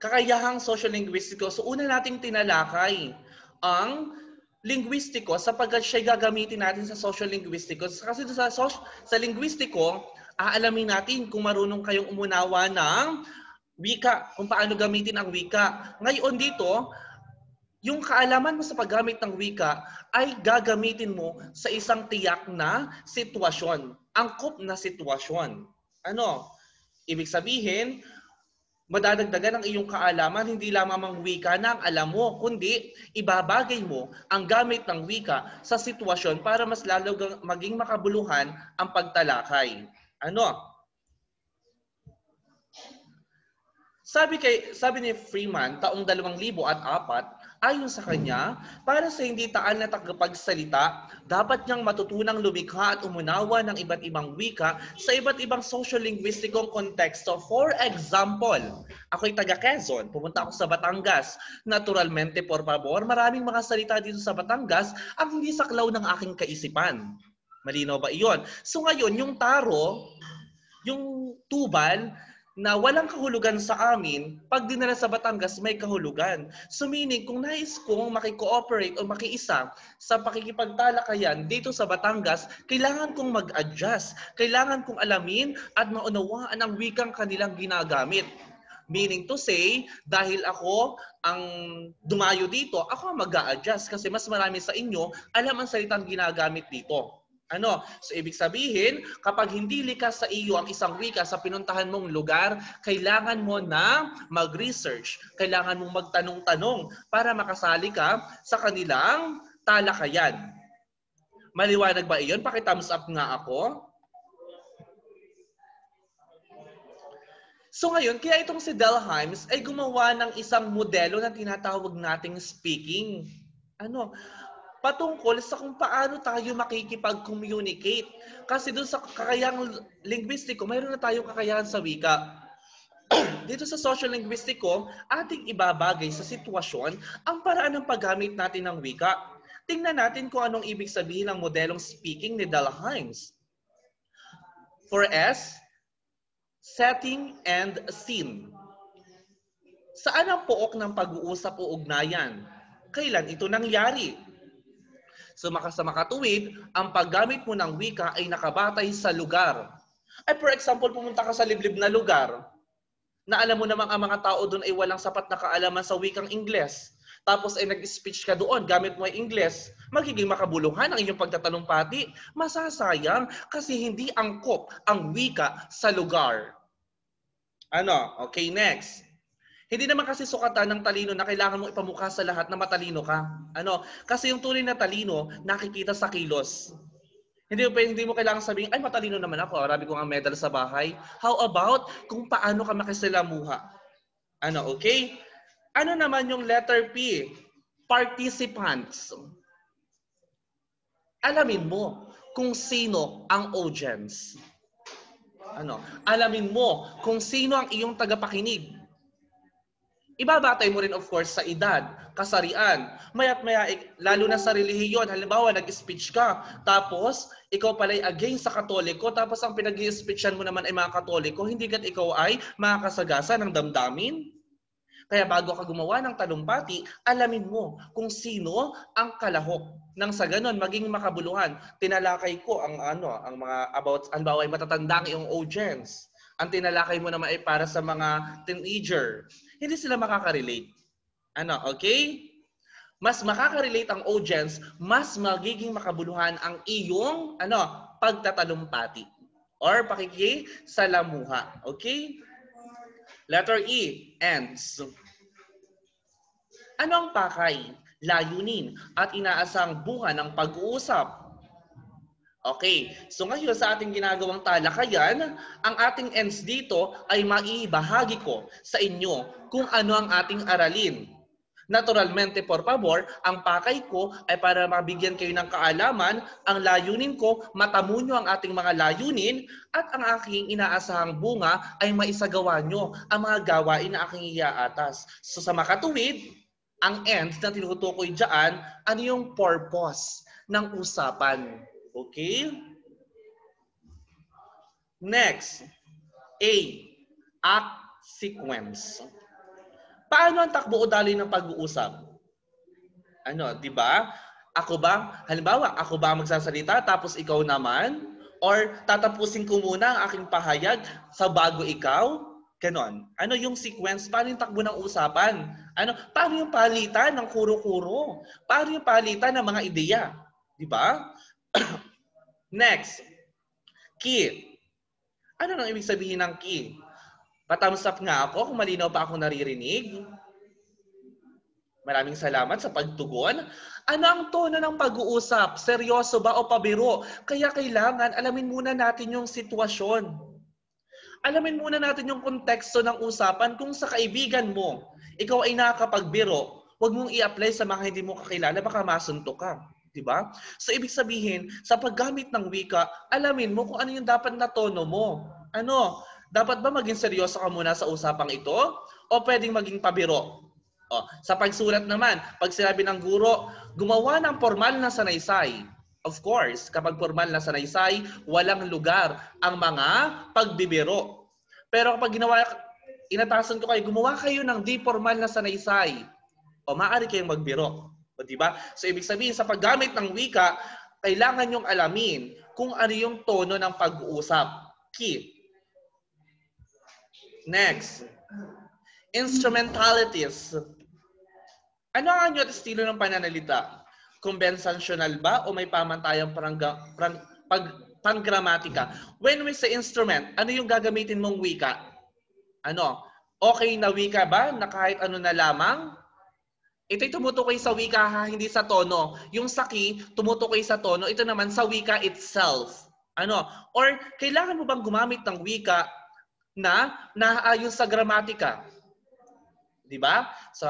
kakayahang social-linguistiko. So una nating tinalakay ang linguistiko sapagkat siya gagamitin natin sa social-linguistiko. Kasi sa linguistiko, aalamin natin kung marunong kayong umunawa ng wika, kung paano gamitin ang wika. Ngayon dito, yung kaalaman mo sa paggamit ng wika ay gagamitin mo sa isang tiyak na sitwasyon, angkop na sitwasyon. Ano? Ibig sabihin, madadagdagan ang iyong kaalaman, hindi lamang ang wika na ang alam mo, kundi ibabagay mo ang gamit ng wika sa sitwasyon para mas lalo maging makabuluhan ang pagtalakay. Ano? Sabi ni Freeman, taong 2004, ayon sa kanya, para sa hindi taal na tagapagsalita, dapat niyang matutunang lumikha at umunawa ng iba't ibang wika sa iba't ibang social-linguistikong konteksto. For example, ako'y taga Quezon, pumunta ako sa Batangas. Naturalmente, por favor, maraming mga salita dito sa Batangas ang hindi saklaw ng aking kaisipan. Malinaw ba iyon? So ngayon, yung taro, yung tubal, na walang kahulugan sa amin, pag dinala sa Batangas, may kahulugan. So meaning, kung nais kong makikooperate o makiisa sa pakikipagtalakayan dito sa Batangas, kailangan kong mag-adjust. Kailangan kong alamin at maunawaan ang wikang kanilang ginagamit. Meaning to say, dahil ako ang dumayo dito, ako ang mag-a-adjust kasi mas marami sa inyo alam ang salitang ginagamit dito. Ano? So, ibig sabihin, kapag hindi likas sa iyo ang isang wika sa pinuntahan mong lugar, kailangan mo na mag-research. Kailangan mong magtanong-tanong para makasali ka sa kanilang talakayan. Maliwanag ba iyon? Paki-thumbs up nga ako. So ngayon, kaya itong si Del Hymes ay gumawa ng isang modelo na tinatawag nating speaking. Ano? Patungkol sa kung paano tayo makikipag-communicate. Kasi doon sa kakayahang linguistiko, mayroon na tayong kakayahan sa wika. Dito sa social linguistiko, ating ibabagay sa sitwasyon ang paraan ng paggamit natin ng wika. Tingnan natin kung anong ibig sabihin ng modelong speaking ni Del Hymes. For S, setting and scene. Saan ang pook ng pag-uusap o ugnayan? Kailan ito nangyari? So sa makatuwid, ang paggamit mo ng wika ay nakabatay sa lugar. Ay for example, pumunta ka sa liblib na lugar na alam mo namang ang mga tao doon ay walang sapat na kaalaman sa wikang Ingles. Tapos ay nag-speech ka doon, gamit mo ay Ingles, magiging makabuluhan ang iyong pagtatalumpati. Masasayang kasi hindi angkop ang wika sa lugar. Ano? Okay, next. Hindi naman kasi sukatan ng talino na kailangan mong ipamukha sa lahat na matalino ka. Ano? Kasi yung tunay na talino, nakikita sa kilos. Hindi mo kailangan sabihin, ay matalino naman ako, marami ko ang medal sa bahay. How about kung paano ka makisalamuha? Ano, okay? Ano naman yung letter P? Participants. Alamin mo kung sino ang audience. Ano? Alamin mo kung sino ang iyong tagapakinig. Ibabatay mo rin of course sa edad, kasarian, maya't maya, lalo na sa relihiyon. Halimbawa, nag-speech ka, tapos ikaw pala'y against sa Katoliko, tapos ang pinag-i-speechan mo naman ay mga Katoliko, hindi kat ikaw ay makakasagasa ng damdamin. Kaya bago ka gumawa ng talumpati, alamin mo kung sino ang kalahok. Nang sa ganon, maging makabuluhan. Tinalakay ko ang mga about, halimbawa ay matatanda ang iyong audience. Ang tinalakay mo naman ay para sa mga teenager. Hindi sila makaka-relate. Ano, okay? Mas makaka-relate ang audience, mas magiging makabuluhan ang iyong pagtatalumpati or pakikisalamuha. Okay? Letter E, ends. Ano ang pakay, layunin, at inaasang bunga ng pag-uusap? Okay, so ngayon sa ating ginagawang talakayan, ang ating ends dito ay maibahagi ko sa inyo kung ano ang ating aralin. Naturalmente, por favor, ang pakay ko ay para mabigyan kayo ng kaalaman, ang layunin ko, matamo nyo ang ating mga layunin, at ang aking inaasahang bunga ay maisagawa nyo ang mga gawain na aking iaatas. So sa makatuwid, ang ends na tinutukoy dyan, ano yung purpose ng usapan. Okay? Next, A, act sequence. Paano ang takbo o daloy ng pag-uusap? Di ba? Halimbawa, ako ba magsasalita tapos ikaw naman? Or tatapusin ko muna ang aking pahayag sa bago ikaw? Ganon. Ano yung sequence? Paano yung takbo ng usapan? Paano yung palitan ng kuro-kuro? Paano yung palitan ng mga ideya? Di ba? Next, key. Ano nang ibig sabihin ng key? Pa-thumbs up nga ako kung malinaw pa ako naririnig. Maraming salamat sa pagtugon. Ano ang tono ng pag-uusap? Seryoso ba o pabiro? Kaya kailangan alamin muna natin yung sitwasyon. Alamin muna natin yung konteksto ng usapan. Kung sa kaibigan mo, ikaw ay nakakapagbiro, huwag mong i-apply sa mga hindi mo kakilala, baka masuntok ka. Diba? So, ibig sabihin, sa paggamit ng wika, alamin mo kung ano yung dapat na tono mo. Dapat ba maging seryoso ka muna sa usapang ito? O pwedeng maging pabiro? Sa pagsulat naman, pag sinabi ng guro, gumawa ng formal na sanaysay. Of course, kapag formal na sanaysay, walang lugar ang mga pagbibiro. Pero kapag inatasan ko kayo, gumawa kayo ng di formal na sanaysay. Maaari kayong magbiro. Diba? So, ibig sabihin, sa paggamit ng wika, kailangan nyong alamin kung ano yung tono ng pag-uusap. Key. Next. Instrumentalities. Ano ang anyo at estilo ng pananalita? Conventional ba o may pamantayang panggramatika? When we say instrument, ano yung gagamitin mong wika? Okay na wika ba na kahit ano na lamang? Ito'y tumutukoy sa wika hindi sa tono. Yung sa key, tumutukoy sa tono. Ito naman sa wika itself. Or kailangan mo bang gumamit ng wika na naaayon sa gramatika? Diba? So,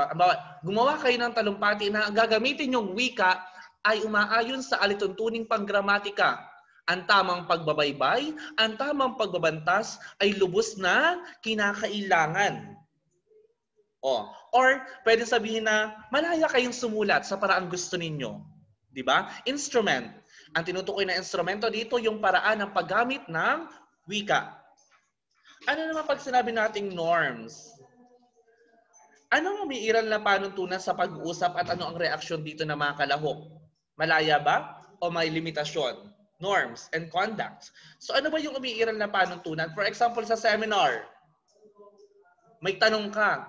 gumawa kayo ng talumpati na gagamitin yung wika ay umaayon sa alituntuning panggramatika. Ang tamang pagbabaybay, ang tamang pagbabantas ay lubos na kinakailangan. Or pwede sabihin na malaya kayong sumulat sa paraang gusto ninyo. Diba? Instrument. Ang tinutukoy na instrumento dito yung paraan ng paggamit ng wika. Ano naman pag sinabi nating norms? Ano ang umiiral na panuntunan sa pag-uusap at ano ang reaksyon dito ng mga kalahok? Malaya ba o may limitasyon? Norms and conducts. So ano ba yung umiiral na panuntunan? For example, sa seminar, may tanong ka.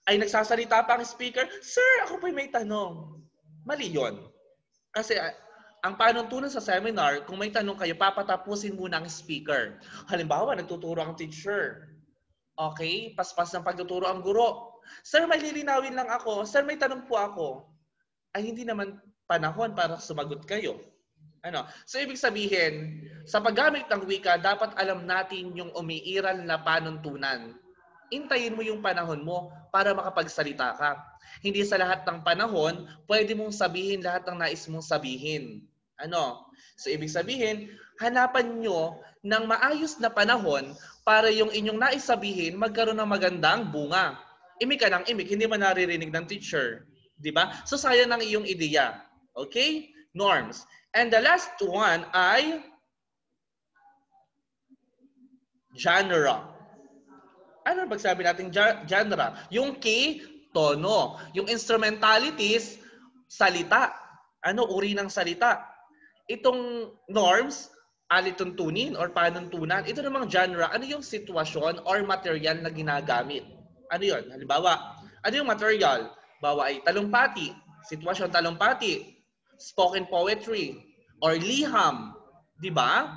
Ay nagsasalita pa ang speaker, Sir, ako po'y may tanong. Mali yun. Kasi ang panuntunan sa seminar, kung may tanong kayo, papatapusin muna ang speaker. Halimbawa, nagtuturo ang teacher. Okay, paspas ng pagtuturo ang guro. Sir, may lilinawin lang ako. Sir, may tanong po ako. Ay, hindi naman panahon para sumagot kayo. So, ibig sabihin, sa paggamit ng wika, dapat alam natin yung umiiral na panuntunan. Intayin mo yung panahon mo para makapagsalita ka. Hindi sa lahat ng panahon, pwede mong sabihin lahat ng nais mong sabihin. So, ibig sabihin, hanapan nyo ng maayos na panahon para yung inyong nais sabihin magkaroon ng magandang bunga. Imik ka ng imik, hindi man naririnig ng teacher. Diba? So, sayang ng iyong ideya. Okay? Norms. And the last one ay genre. Ano ang pagsabi natin genre? Yung key, tono. Yung instrumentalities, salita. Uri ng salita. Itong norms, alituntunin or panuntunan. Ito namang genre, ano yung sitwasyon or material na ginagamit? Ano yun? Halimbawa, ano yung material? Bawa ay talumpati, sitwasyon talumpati, spoken poetry, or liham. Diba?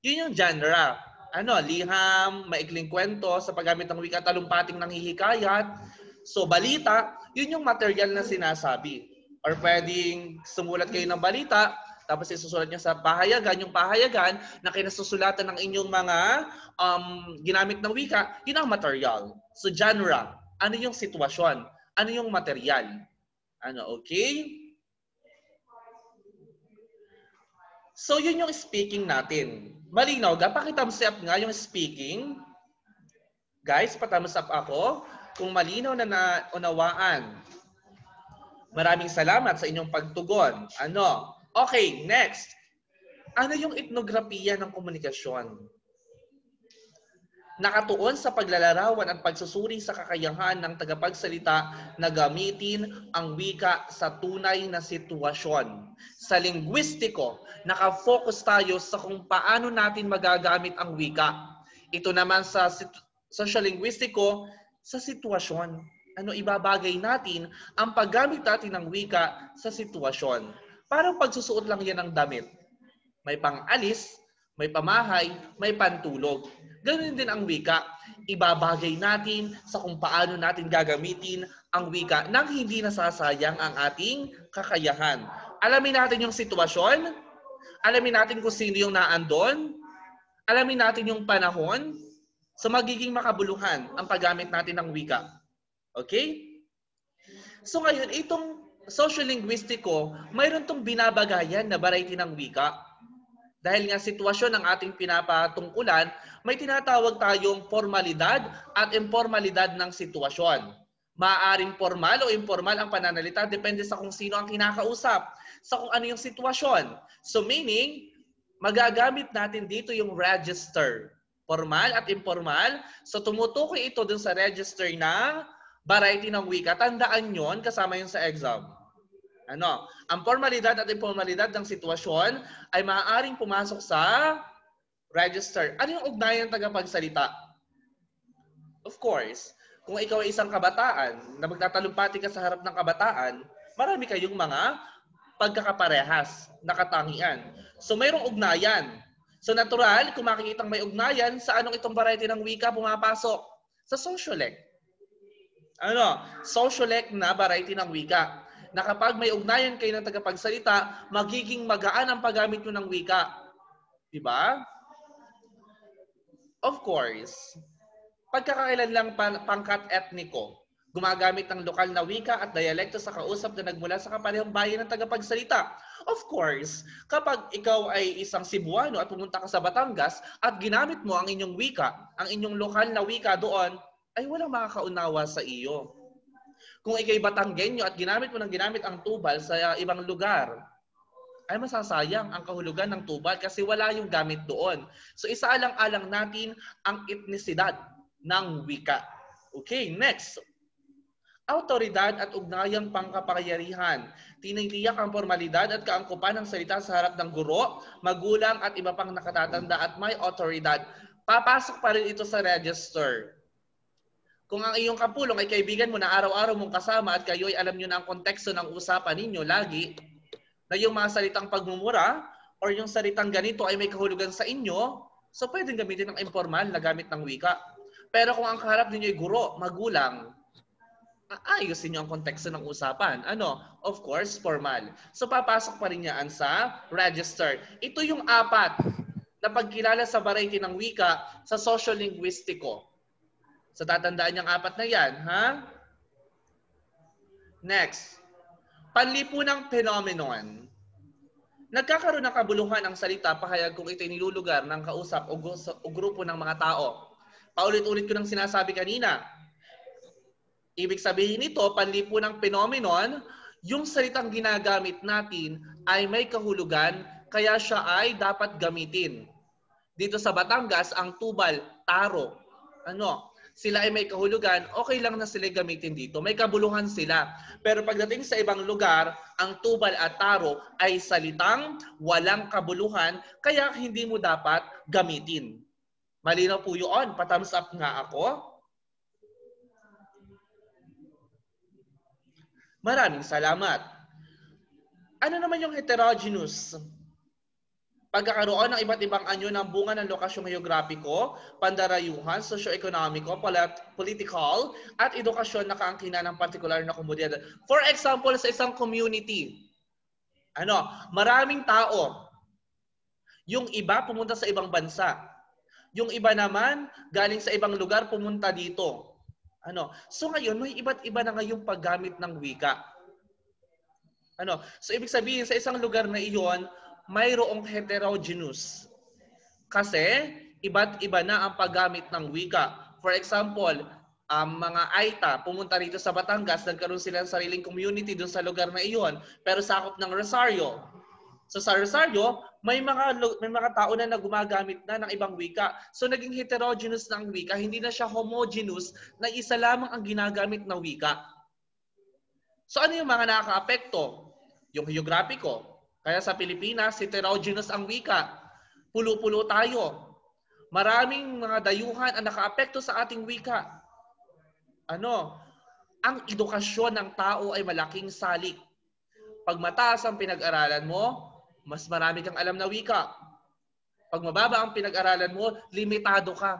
Yun yung genre. Liham, maikling kwento sa paggamit ng wika, talumpating nanghihikayat. So, balita, yun yung material na sinasabi. Or pwedeng sumulat kayo ng balita, tapos isusulat nyo sa pahayagan, yung pahayagan na kinasusulatan ng inyong mga ginamit ng wika, yun ang material. So, genre, ano yung sitwasyon? Ano yung material? Okay? So, yun yung speaking natin. Malinaw, pakithumbs up nga yung speaking. Guys, pa-thumbs up ako kung malinaw na naunawaan. Maraming salamat sa inyong pagtugon. Okay, next. Ano yung etnografiya ng komunikasyon? nakatuon sa paglalarawan at pagsusuri sa kakayahan ng tagapagsalita na gamitin ang wika sa tunay na sitwasyon. Sa linguistiko, nakafocus tayo sa kung paano natin magagamit ang wika. Ito naman sa sociolinguistiko, sa sitwasyon. Ano ibabagay natin ang paggamit natin ng wika sa sitwasyon. Parang pagsusuot lang yan ng damit. May pang-alis, may pamahay, may pantulog. Ganun din ang wika. Ibabagay natin sa kung paano natin gagamitin ang wika nang hindi nasasayang ang ating kakayahan. Alamin natin yung sitwasyon, alamin natin kung sino yung naandon, alamin natin yung panahon, so magiging makabuluhan ang paggamit natin ng wika. Okay? So ngayon, itong sociolinguistiko, mayroon tong binabagayan na variety ng wika. Dahil nga sitwasyon ng ating pinapatungkulan, may tinatawag tayong formalidad at informalidad ng sitwasyon. Maaaring formal o informal ang pananalita, depende sa kung sino ang kinakausap, sa kung ano yung sitwasyon. So meaning, magagamit natin dito yung register. Formal at informal. So tumutukoy ito dun sa register na variety ng wika. Tandaan yon, kasama yun sa exam. Ano? Ang formalidad at informalidad ng sitwasyon ay maaaring pumasok sa register. Ano yung ugnayan ng tagapagsalita? Of course, kung ikaw ay isang kabataan na magtatalumpati ka sa harap ng kabataan, marami kayong mga pagkakaparehas na katangian. So mayroong ugnayan. So natural, kung makikitang may ugnayan, sa anong itong variety ng wika pumapasok? Sa sociolect. Ano? Sociolect na variety ng wika. Na kapag may ugnayan kayo ng tagapagsalita, magiging magaan ang paggamit nyo ng wika. Diba? Of course, pagkakailanlang pangkat etniko, gumagamit ng lokal na wika at dialekto sa kausap na nagmula sa kaparehong bayan ng tagapagsalita. Of course, kapag ikaw ay isang Cebuano at pumunta ka sa Batangas at ginamit mo ang inyong wika, ang inyong lokal na wika doon, ay walang makakaunawa sa iyo. Kung ikay Batanggenyo at ginamit mo ang tubal sa ibang lugar, ay masasayang ang kahulugan ng tubal kasi wala yung gamit doon. So isaalang-alang natin ang etnisidad ng wika. Okay, next. Autoridad at ugnayang pangkapangyarihan. Tinitiyak ang formalidad at kaangkupan ng salita sa harap ng guro, magulang at iba pang nakatatanda at may autoridad. Papasok pa rin ito sa register. Kung ang iyong kapulong ay kaibigan mo na araw-araw mong kasama at kayo ay alam nyo na ang konteksto ng usapan ninyo lagi, na yung mga salitang pagmumura or yung salitang ganito ay may kahulugan sa inyo, so pwedeng gamitin ng informal na gamit ng wika. Pero kung ang kaharap ninyo ay guro, magulang, aayusin nyo ang konteksto ng usapan. Ano? Of course, formal. So papasok pa rin yan sa register. Ito yung apat na pagkilala sa variety ng wika sa sociolinguistiko. So tatandaan niyang apat na yan, ha? Next. Panlipunang phenomenon. Nagkakaroon ng kabuluhan ang salita pahayag kung ito'y nilulugar ng kausap o grupo ng mga tao. Paulit-ulit ko nang sinasabi kanina. Ibig sabihin nito, panlipunang phenomenon, yung salitang ginagamit natin ay may kahulugan, kaya siya ay dapat gamitin. Dito sa Batangas, ang tubal, taro. Ano? Sila ay may kahulugan, okay lang na sila gamitin dito. May kabuluhan sila. Pero pagdating sa ibang lugar, ang tubal at taro ay salitang walang kabuluhan, kaya hindi mo dapat gamitin. Malinaw po yun. Pa-thumbs up nga ako. Maraming salamat. Ano naman yung heterogeneous? Pagkakaroon ng iba't ibang anyo ng bunga ng lokasyong geograpiko, pandarayuhan, socio-economico, political, at edukasyon na kaangkinan ng partikular na komunidad. For example, sa isang community, maraming tao. Yung iba pumunta sa ibang bansa. Yung iba naman, galing sa ibang lugar, pumunta dito. So ngayon, may iba't iba na ngayong paggamit ng wika. So ibig sabihin, sa isang lugar na iyon, mayroong heterogeneous. Kasi, iba't iba na ang paggamit ng wika. For example, mga Aita, pumunta rito sa Batangas, nagkaroon sila ng sariling community dun sa lugar na iyon, pero sakop ng Rosario. So sa Rosario, may mga tao na gumagamit na ng ibang wika. So naging heterogeneous na ang wika, hindi na siya homogeneous na isa lamang ang ginagamit na wika. So ano yung mga nakaka-apekto? Yung geographico. Kaya sa Pilipinas, heterogeneous ang wika. Pulo-pulo tayo. Maraming mga dayuhan ang naka-apekto sa ating wika. Ang edukasyon ng tao ay malaking salik. Pag mataas ang pinag-aralan mo, mas marami kang alam na wika. Pag mababa ang pinag-aralan mo, limitado ka.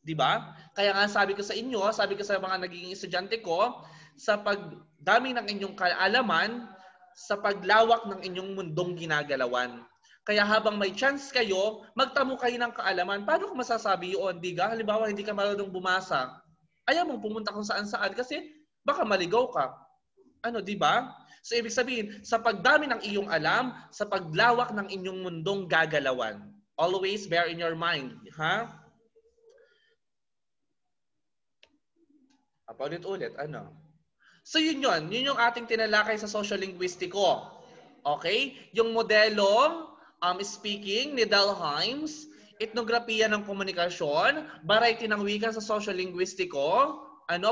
'Di ba? Kaya nga sabi ko sa inyo, sabi ko sa mga nagiging estudyante ko, sa pagdami ng inyong kaalaman, sa paglawak ng inyong mundong ginagalawan. Kaya habang may chance kayo, magtamo kayo ng kaalaman. Paano ko masasabi yun? Halimbawa, hindi ka marunong bumasa. Ayaw mong pumunta kung saan-saan kasi baka maligaw ka. Di ba? So, ibig sabihin, sa pagdami ng iyong alam, sa paglawak ng inyong mundong gagalawan. Always bear in your mind. Ha? Paulit-ulit. So, yun yung ating tinalakay sa social-linguistiko. Okay? Yung modelong speaking ni Dalheims, etnografiya ng komunikasyon, variety ng wika sa social-linguistiko,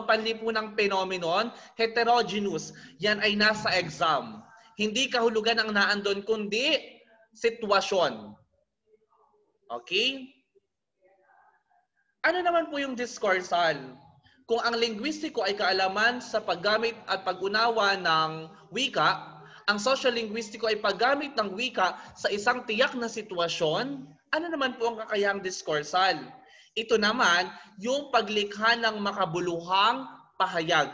panlipunang phenomenon, heterogeneous. Yan ay nasa exam. Hindi kahulugan ang naandun, kundi sitwasyon. Okay? Ano naman po yung discoursal? Kung ang linguistiko ay kaalaman sa paggamit at pag-unawa ng wika, ang social-linguistiko ay paggamit ng wika sa isang tiyak na sitwasyon, ano naman po ang kakayahang discoursal? Ito naman, yung paglikha ng makabuluhang pahayag.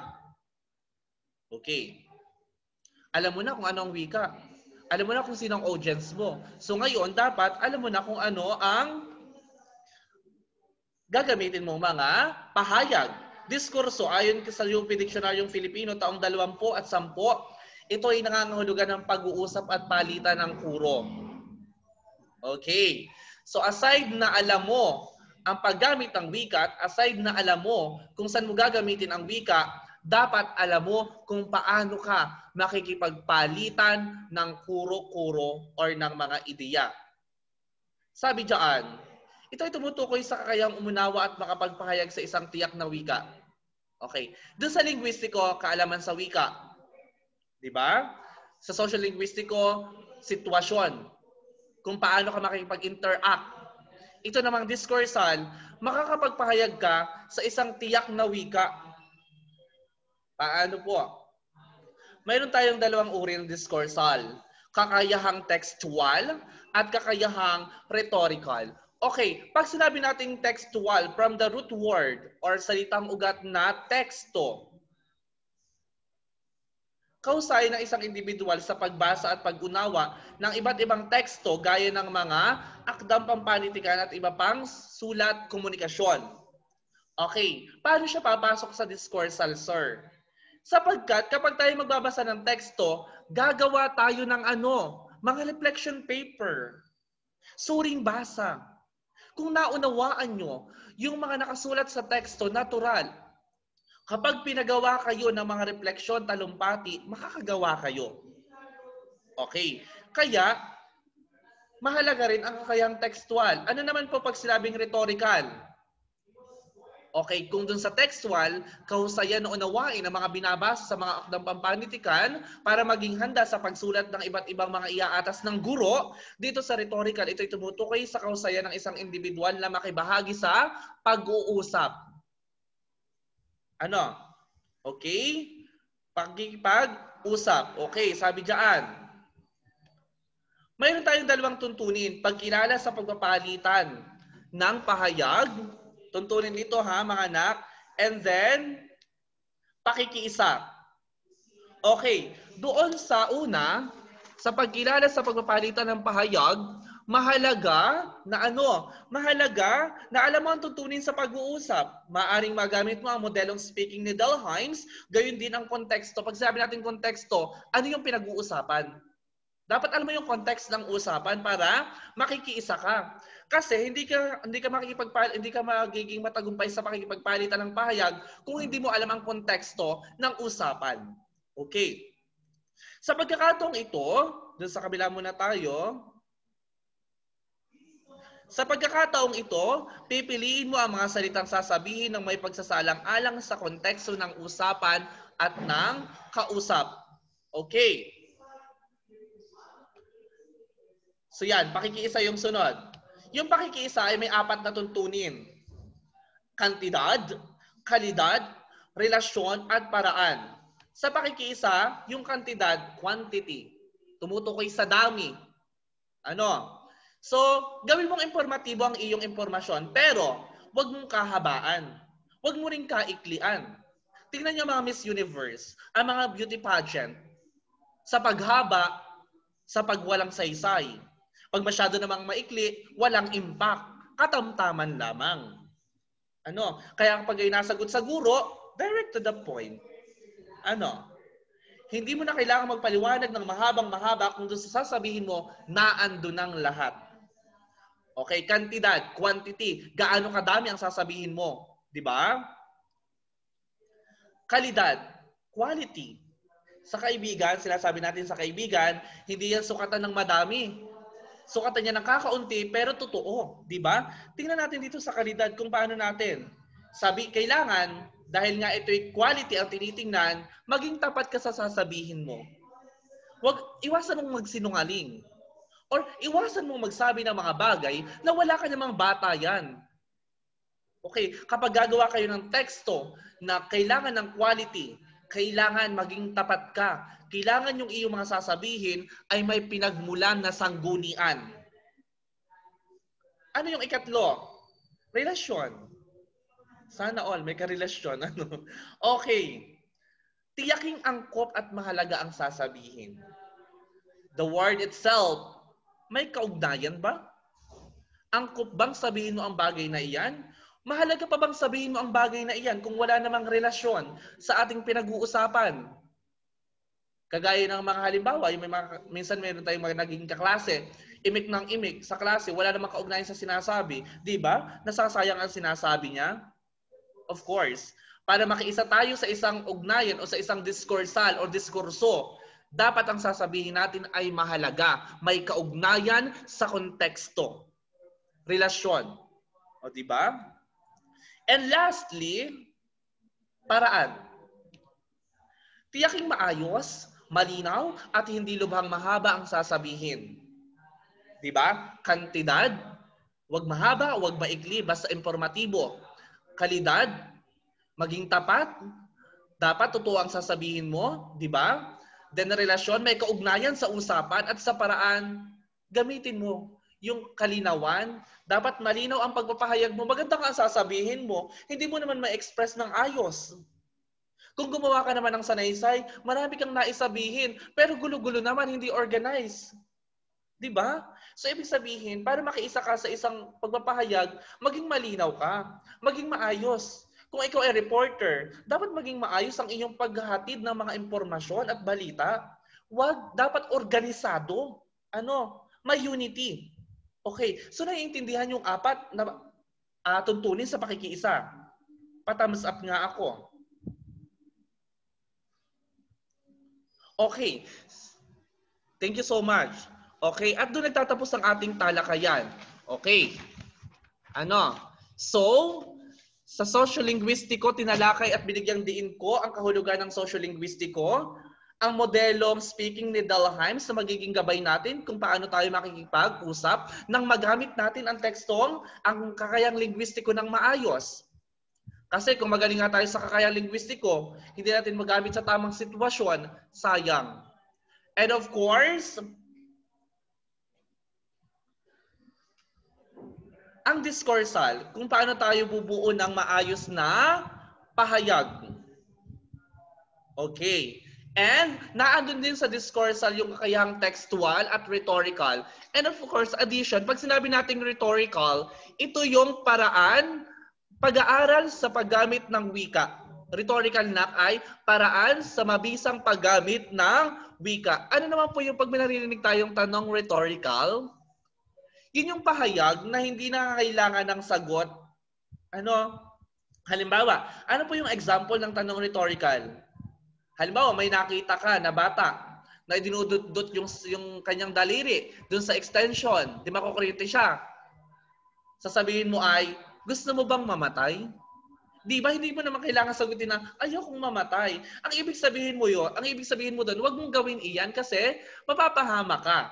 Okay. Alam mo na kung ano ang wika. Alam mo na kung sino ang audience mo. So ngayon, dapat alam mo na kung ano ang gagamitin mong mga pahayag. Diskurso, ayon sa UP Dictionaryong Filipino, taong 20 at 10, ito ay nangangahulugan ng pag-uusap at palitan ng kuro. Okay. So aside na alam mo ang paggamit ng wika, at aside na alam mo kung saan mo gagamitin ang wika, dapat alam mo kung paano ka makikipagpalitan ng kuro-kuro or ng mga ideya. Sabi diyan, ito ay tumutukoy sa kakayahang umunawa at makapagpahayag sa isang tiyak na wika. Okay. Doon sa linguistiko, kaalaman sa wika. Diba? Sa social linguistiko, sitwasyon. Kung paano ka makikipag-interact. Ito namang discoursal, makakapagpahayag ka sa isang tiyak na wika. Paano po? Mayroon tayong dalawang uri ng discoursal. Kakayahang textual at kakayahang rhetorical. Okay, pag sinabi nating textual, from the root word or salitang ugat na teksto, kausay ng isang individual sa pagbasa at pag-unawa ng iba't ibang teksto gaya ng mga akdang pampanitikan at iba pang sulat komunikasyon. Okay, paano siya papasok sa discoursal, sir? Sapagkat kapag tayo magbabasa ng teksto, gagawa tayo ng mga reflection paper, suring basa. Kung naunawaan nyo, yung mga nakasulat sa teksto, natural. Kapag pinagawa kayo ng mga refleksyon, talumpati, makakagawa kayo. Okay. Kaya, mahalaga rin ang kakayahang textual. Ano naman po pag sinabing rhetorical? Okay, kung dun sa textual, kahusayan na unawain ang mga binabasa sa mga akdang pampanitikan para maging handa sa pagsulat ng iba't ibang mga iaatas ng guro, dito sa rhetorical, ito'y tumutukoy sa kahusayan ng isang individual na makibahagi sa pag-uusap. Okay? Pag-usap. Okay, sabi diyan. Mayroon tayong dalawang tuntunin. Pagkilala sa pagpapalitan ng pahayag. Tuntunin dito mga anak. And then, pakikiisa. Okay, doon sa una, sa pagkilala sa pagpapalitan ng pahayag, mahalaga na Mahalaga na alam mo ang tuntunin sa pag-uusap. Maaring magamit mo ang modelong speaking ni Dalheims, gayon din ang konteksto. Pag sabi natin konteksto, ano yung pinag-uusapan? Dapat alam mo yung context ng usapan para makikiisa ka. Kasi hindi ka magiging matagumpay sa pakikipagpalitan ng pahayag kung hindi mo alam ang konteksto ng usapan. Okay. Sa pagkakataong ito, Doon sa kabila muna tayo. Sa pagkakataong ito, pipiliin mo ang mga salitang sasabihin ng may pagsasalang-alang sa konteksto ng usapan at ng kausap. Okay. So yan, pakikiisa yung sunod. Yung pakikiisa ay may 4 na tuntunin. Kantidad, kalidad, relasyon, at paraan. Sa pakikiisa, yung kantidad, quantity. Tumutukoy sa dami. Ano? So, gawin mong informatibo ang iyong impormasyon, pero huwag mong kahabaan. Huwag mo rin kaiklian. Tingnan niyo mga Miss Universe, ang mga beauty pageant, sa paghaba, sa pagwalang saysay. Pag masyado namang maikli, walang impact. Katamtaman lamang. Ano? Kaya kapag ay nasagot sa guro, direct to the point. Ano? Hindi mo na kailangan magpaliwanag ng mahabang-mahaba kung doon sa sasabihin mo, naando ng lahat. Okay, kantidad, quantity, gaano kadami ang sasabihin mo, 'di ba? Kalidad, quality. Sa kaibigan, sinasabi natin sa kaibigan, hindi yan sukatan ng madami. Sukatan niya ng kakaunti pero totoo, 'di ba? Tingnan natin dito sa kalidad kung paano natin. Sabi, kailangan dahil nga ito'y quality ang tinitingnan, maging tapat ka sa sasabihin mo. Huwag iwasan mong magsinungaling. Or iwasan mong magsabi ng mga bagay na wala ka namang bata yan. Okay, kapag gagawa kayo ng teksto na kailangan ng quality, kailangan maging tapat ka. Kailangan yung iyong mga sasabihin ay may pinagmulan na sanggunian. Ano yung ikatlo? Relasyon. Sana all, may karelasyon. Ano? Okay. Tiyaking angkop at mahalaga ang sasabihin. The word itself, may kaugnayan ba? Angkop bang sabihin mo ang bagay na iyan? Mahalaga pa bang sabihin mo ang bagay na iyan kung wala namang relasyon sa ating pinag-uusapan? Kagaya ng mga halimbawa, yung minsan meron tayong mga naging kaklase, imik ng imik sa klase, wala namang kaugnayan sa sinasabi. Di ba? Nasasayang ang sinasabi niya? Of course. Para makiisa tayo sa isang ugnayan o sa isang diskursal o diskurso, dapat ang sasabihin natin ay mahalaga, may kaugnayan sa konteksto. Relasyon. O di ba? And lastly, paraan. Tiyaking maayos, malinaw, at hindi lubhang mahaba ang sasabihin. Di ba? Kantidad, wag mahaba, wag maikli, basta informatibo. Kalidad, maging tapat, dapat totoo ang sasabihin mo, di ba? Then relasyon, may kaugnayan sa usapan at sa paraan, gamitin mo yung kalinawan. Dapat malinaw ang pagpapahayag mo. Maganda ka ang sasabihin mo. Hindi mo naman ma-express ng ayos. Kung gumawa ka naman ng sanaysay, marami kang naisabihin, pero gulo-gulo naman, hindi organized. Di ba? So, ibig sabihin, para makiisa ka sa isang pagpapahayag, maging malinaw ka, maging maayos. Kung ikaw ay reporter, dapat maging maayos ang iyong paghahatid ng mga impormasyon at balita. Dapat organisado. May unity. Okay, so naiintindihan yung 4 na tuntunin sa pakikiisa. Pa-thumbs up nga ako. Okay. Thank you so much. Okay, at doon nagtatapos ang ating talakayan. Okay. So, sa sociolinguistiko, tinalakay at binigyang diin ko ang kahulugan ng sociolinguistiko, ang modelong speaking ni Dalheim sa magiging gabay natin kung paano tayo makikipag-usap nang magamit natin ang tekstong ang kakayang linguistiko ng maayos. Kasi kung magaling nga tayo sa kakayang linguistiko, hindi natin magamit sa tamang sitwasyon, sayang. And of course, ang diskursal, kung paano tayo bubuo ng maayos na pahayag. Okay. And naandun din sa diskursal yung kakayahang textual at rhetorical. And of course, addition, pag sinabi nating rhetorical, ito yung paraan, pag-aaral sa paggamit ng wika. Rhetorical na ay paraan sa mabisang paggamit ng wika. Ano naman po yung pag minaririnig tayong tanong rhetorical? Yun yung pahayag na hindi na kailangan ng sagot. Halimbawa, ano po yung example ng tanong rhetorical? Halimbawa, may nakita ka na bata. na dinudot yung kanyang daliri dun sa extension, di makukuryente siya. Sasabihin mo ay, gusto mo bang mamatay? Di ba, hindi mo naman kailangan sagutin na, ayokong mamatay. Ang ibig sabihin mo doon, huwag mong gawin iyan kasi mapapahama ka.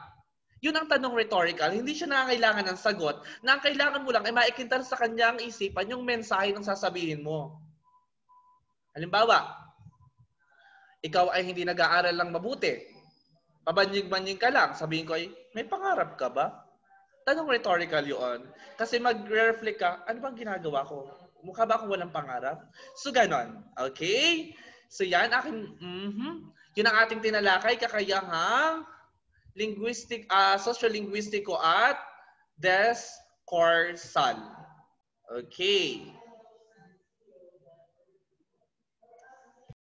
Yun ang tanong rhetorical. Hindi siya nakakailangan ng sagot. Na ang kailangan mo lang ay maikintal sa kanyang isipan yung mensahe ng sasabihin mo. Halimbawa, ikaw ay hindi nag-aaral lang mabuti. Pabanyig-banyig ka lang. Sabihin ko ay, may pangarap ka ba? Tanong rhetorical yun. Kasi mag-reflect ka, ano bang ginagawa ko? Mukha ba akong walang pangarap? So, ganon. Okay? So, yan. Yun ang ating tinalakay, kakayahang socio-linguistiko at discoursal. Okay.